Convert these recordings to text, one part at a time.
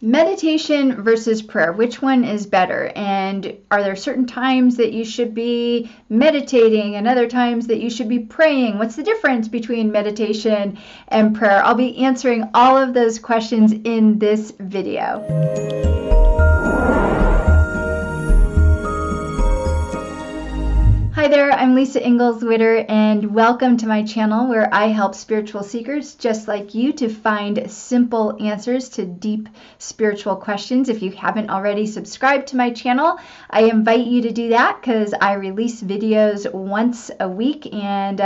Meditation versus prayer, which one is better? And are there certain times that you should be meditating and other times that you should be praying? What's the difference between meditation and prayer? I'll be answering all of those questions in this video. Hi there, I'm Lisa ENGLES-WITTER, and welcome to my channel where I help spiritual seekers just like you to find simple answers to deep spiritual questions. If you haven't already subscribed to my channel, I invite you to do that because I release videos once a week, and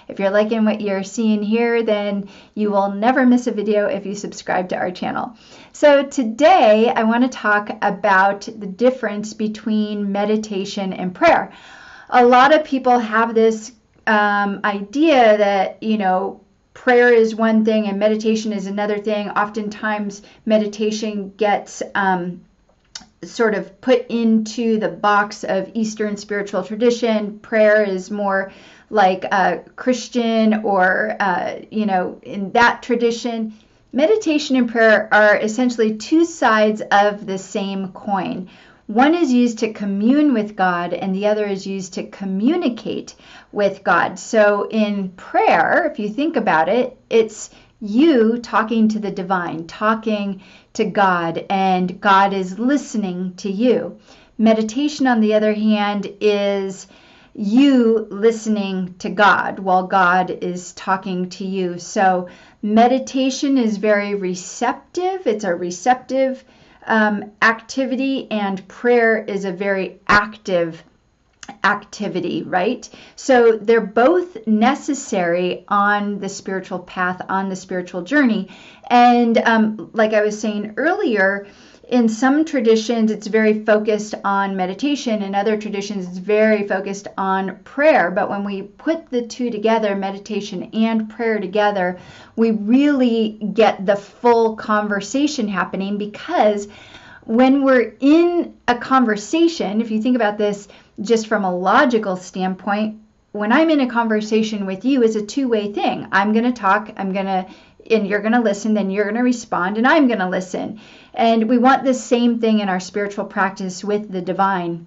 if you're liking what you're seeing here, then you will never miss a video if you subscribe to our channel. So today I want to talk about the difference between meditation and prayer. A lot of people have this idea that, prayer is one thing and meditation is another thing. Oftentimes, meditation gets sort of put into the box of Eastern spiritual tradition. Prayer is more like Christian or, in that tradition. Meditation and prayer are essentially two sides of the same coin. One is used to commune with God, and the other is used to communicate with God. So in prayer, if you think about it, it's you talking to the divine, talking to God, and God is listening to you. Meditation, on the other hand, is you listening to God while God is talking to you. So meditation is very receptive. It's a receptive activity, and prayer is a very active activity, right? So they're both necessary on the spiritual path, on the spiritual journey. And like I was saying earlier, in some traditions, it's very focused on meditation. In other traditions, it's very focused on prayer. But when we put the two together, meditation and prayer together, we really get the full conversation happening, because when we're in a conversation, if you think about this just from a logical standpoint, when I'm in a conversation with you, it's a two-way thing. I'm going to talk, and you're going to listen, then you're going to respond, and I'm going to listen. And we want the same thing in our spiritual practice with the divine.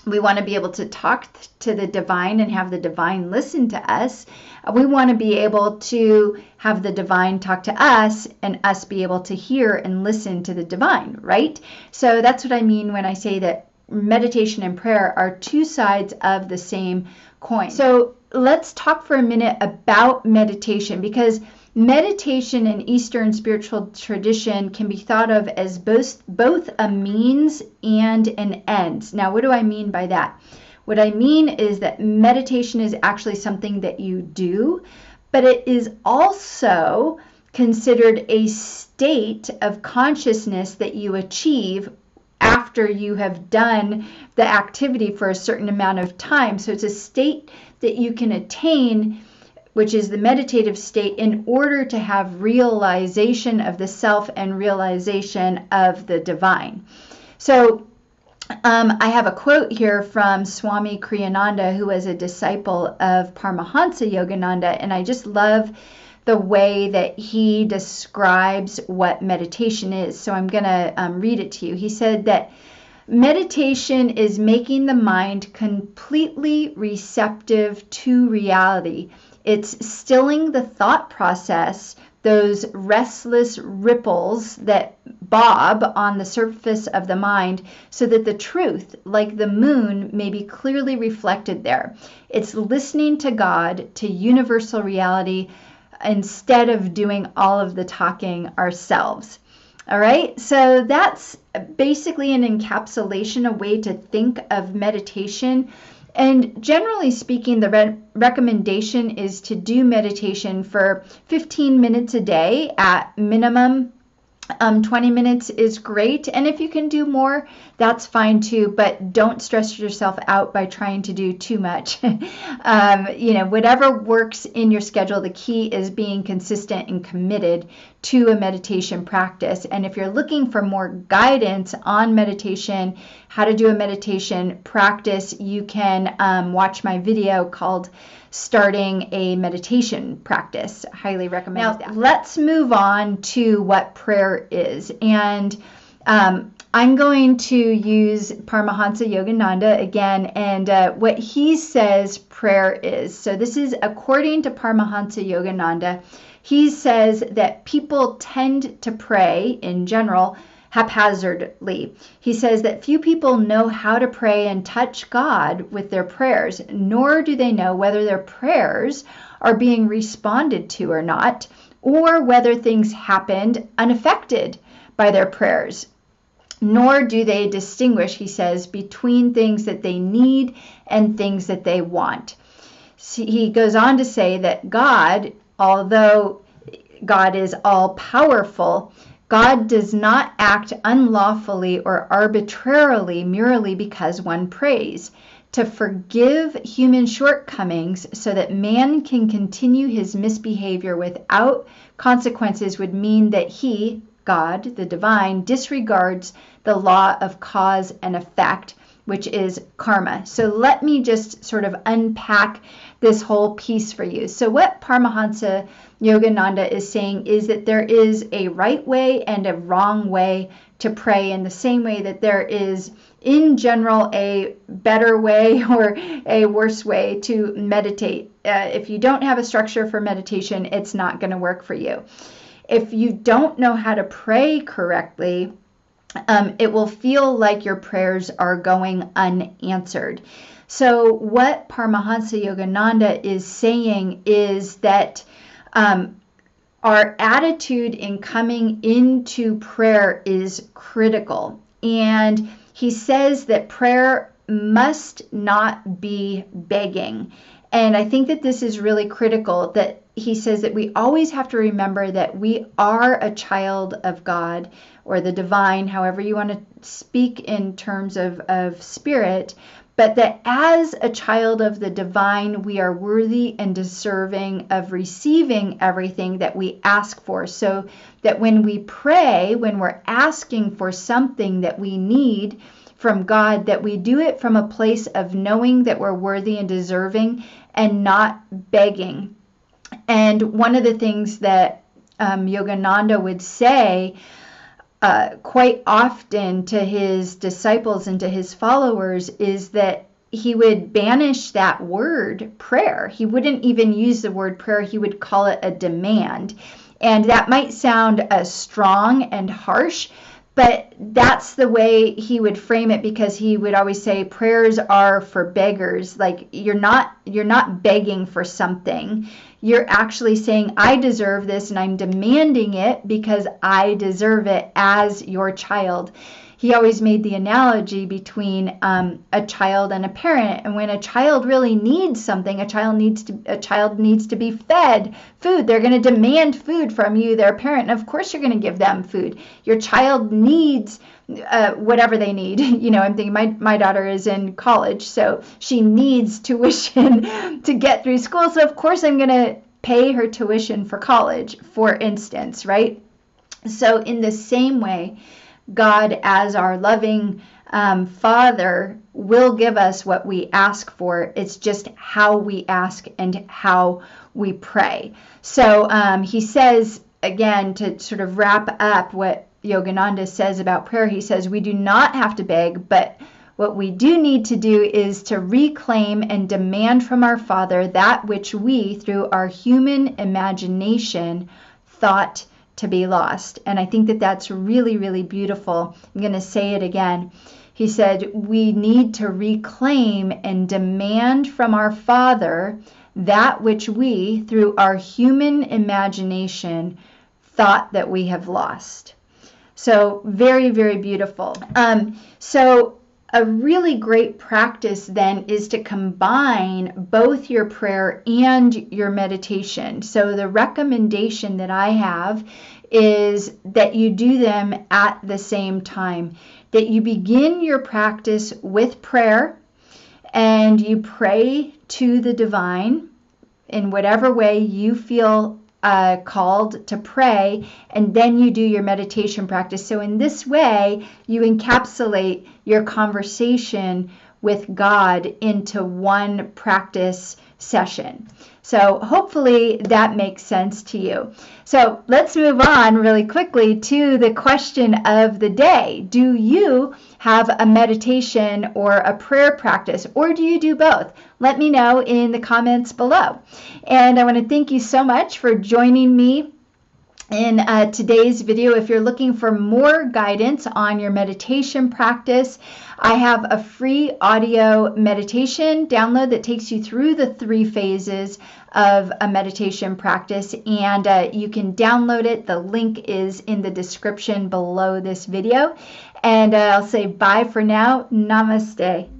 We want to be able to talk to the divine and have the divine listen to us. We want to be able to have the divine talk to us and us be able to hear and listen to the divine, right? So that's what I mean when I say that meditation and prayer are two sides of the same coin. So let's talk for a minute about meditation, because meditation in Eastern spiritual tradition can be thought of as both a means and an end. Now, what do I mean by that? What I mean is that meditation is actually something that you do, but it is also considered a state of consciousness that you achieve after you have done the activity for a certain amount of time. So it's a state that you can attain, which is the meditative state, in order to have realization of the self and realization of the divine. So I have a quote here from Swami Kriyananda, who was a disciple of Paramahansa Yogananda, and I just love the way that he describes what meditation is. So I'm going to read it to you. He said that meditation is making the mind completely receptive to reality. It's stilling the thought process, those restless ripples that bob on the surface of the mind, so that the truth, like the moon, may be clearly reflected there. It's listening to God, to universal reality, instead of doing all of the talking ourselves. All right, so that's basically an encapsulation, a way to think of meditation. And generally speaking, the recommendation is to do meditation for 15 minutes a day at minimum. 20 minutes is great, and if you can do more, that's fine too, but don't stress yourself out by trying to do too much. Whatever works in your schedule, the key is being consistent and committed to a meditation practice. And if you're looking for more guidance on meditation, how to do a meditation practice, you can watch my video called Starting a Meditation Practice. Highly recommend that. Let's move on to what prayer is. And I'm going to use Paramahansa Yogananda again, and what he says prayer is. So this is according to Paramahansa Yogananda. He says that people tend to pray in general haphazardly. He says that few people know how to pray and touch God with their prayers, nor do they know whether their prayers are being responded to or not, or whether things happened unaffected by their prayers. Nor do they distinguish, he says, between things that they need and things that they want. He goes on to say that God, although God is all-powerful, God does not act unlawfully or arbitrarily merely because one prays. To forgive human shortcomings so that man can continue his misbehavior without consequences would mean that he, God, the divine, disregards the law of cause and effect, which is karma. So let me just sort of unpack this whole piece for you. So what Paramahansa Yogananda is saying is that there is a right way and a wrong way to pray, in the same way that there is, in general, a better way or a worse way to meditate. If you don't have a structure for meditation, it's not going to work for you. If you don't know how to pray correctly, it will feel like your prayers are going unanswered. So what Paramahansa Yogananda is saying is that our attitude in coming into prayer is critical. And he says that prayer must not be begging. And I think that this is really critical, that he says that we always have to remember that we are a child of God, or the divine, however you want to speak in terms of spirit, but that as a child of the divine, we are worthy and deserving of receiving everything that we ask for. So that when we pray, when we're asking for something that we need from God, that we do it from a place of knowing that we're worthy and deserving and not begging. And one of the things that Yogananda would say quite often to his disciples and to his followers is that he would banish that word prayer. He wouldn't even use the word prayer. He would call it a demand. And that might sound strong and harsh, but that's the way he would frame it, because he would always say prayers are for beggars. Like you're not begging for something. You're actually saying, I deserve this and I'm demanding it because I deserve it as your child. He always made the analogy between a child and a parent. And when a child really needs something, a child needs to be fed food. They're going to demand food from you, their parent. And of course you're going to give them food. Your child needs whatever they need. You know, I'm thinking my daughter is in college, so she needs tuition to get through school. So of course I'm going to pay her tuition for college, for instance, right? So in the same way, God, as our loving Father, will give us what we ask for. It's just how we ask and how we pray. So he says, again, to sort of wrap up what Yogananda says about prayer, he says, we do not have to beg, but what we do need to do is to reclaim and demand from our Father that which we, through our human imagination, thought to be lost. And I think that that's really, really beautiful. I'm going to say it again. He said, we need to reclaim and demand from our Father that which we, through our human imagination, thought that we have lost. So very, very beautiful. So a really great practice then is to combine both your prayer and your meditation. So the recommendation that I have is that you do them at the same time, that you begin your practice with prayer and you pray to the divine in whatever way you feel called to pray, and then you do your meditation practice. So in this way, you encapsulate your conversation with God into one practice session. So hopefully that makes sense to you. So let's move on really quickly to the question of the day. Do you have a meditation or a prayer practice, or do you do both? Let me know in the comments below. And I want to thank you so much for joining me in today's video. If you're looking for more guidance on your meditation practice, I have a free audio meditation download that takes you through the 3 phases of a meditation practice, and you can download it. The link is in the description below this video. And I'll say bye for now. Namaste.